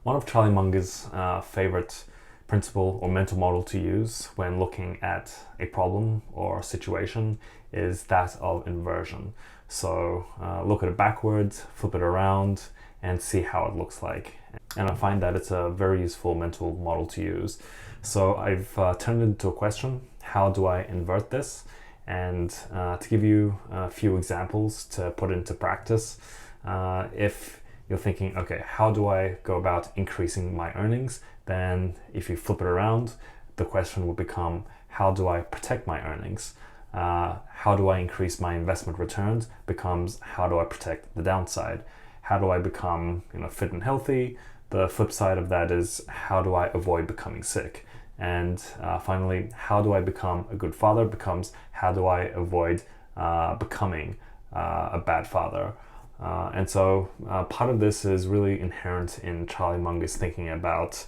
One of Charlie Munger's favorite principle or mental model to use when looking at a problem or situation is that of inversion. So look at it backwards, flip it around, and see how it looks like. And I find that it's a very useful mental model to use. So I've turned it into a question: how do I invert this? And to give you a few examples to put into practice, if you're thinking, okay, how do I go about increasing my earnings? Then if you flip it around, the question will become, how do I protect my earnings? How do I increase my investment returns? Becomes, how do I protect the downside? How do I become fit and healthy? The flip side of that is, how do I avoid becoming sick? And finally, how do I become a good father? Becomes, how do I avoid becoming a bad father? And so part of this is really inherent in Charlie Munger's thinking about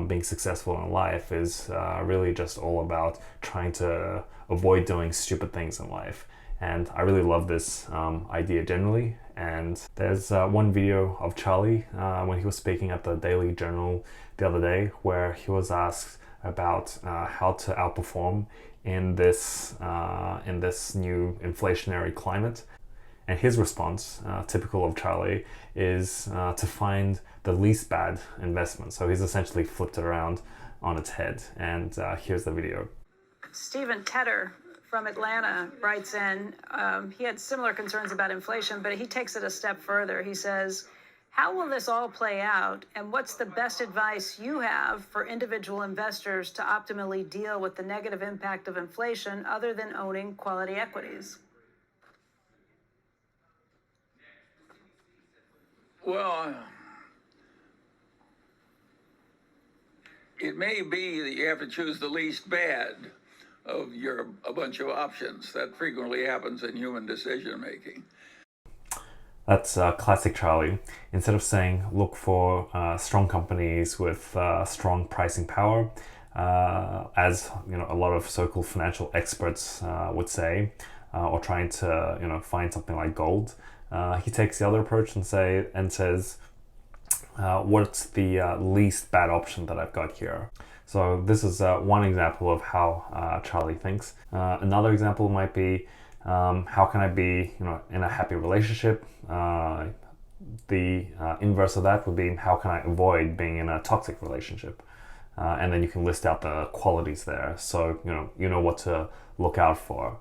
being successful in life, is really just all about trying to avoid doing stupid things in life. And I really love this idea generally. And there's one video of Charlie when he was speaking at the Daily Journal the other day, where he was asked about how to outperform in this new inflationary climate. And his response, typical of Charlie, is to find the least bad investment. So he's essentially flipped it around on its head. And here's the video. Stephen Tedder from Atlanta writes in, he had similar concerns about inflation, but he takes it a step further. He says, how will this all play out, and what's the best advice you have for individual investors to optimally deal with the negative impact of inflation other than owning quality equities? Well, it may be that you have to choose the least bad of a bunch of options. That frequently happens in human decision making. That's classic Charlie. Instead of saying look for strong companies with strong pricing power, as a lot of so-called financial experts would say, or trying to find something like gold, he takes the other approach and says, what's the least bad option that I've got here? So this is one example of how Charlie thinks. Another example might be, how can I be in a happy relationship? The inverse of that would be, how can I avoid being in a toxic relationship? And then you can list out the qualities there, so you know what to look out for.